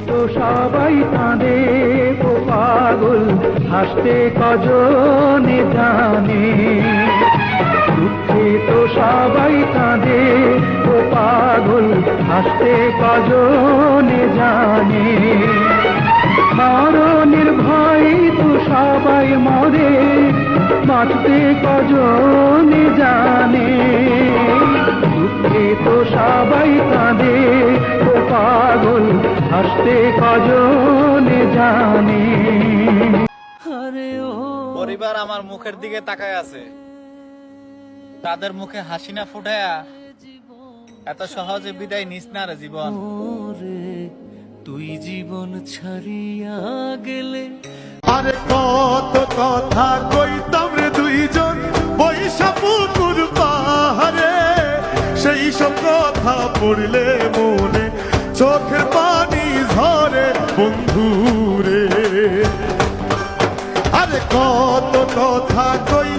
তো সবাই কাঁদে ও পাগল, হাসতে কজনে জানে। দুঃখে তো সবাই কাঁদে ও পাগল, হাসতে কজনে জানে। মরণের ভয় তো সবাই মরে, বাঁচতে কজনে জানে। দুঃখে তো সবাই কাঁদে ও পাগল, হাসতে কজনে জানে। পরিবার আমার মুখের দিকে তাকায় আছে, তাদের মুখে হাসি না ফুটায়া এত সহজে বিদায় নিস না রে জীবন। তুই জীবন ছাড়িয়া গেলে আরে কত কথা কইতাম রে দুইজন বৈশা পুকুর পাহাড়ে, সেই সব কথা পড়লে মনে চোখের পানি ঝরে বন্ধু রে। আরে কত কথা কই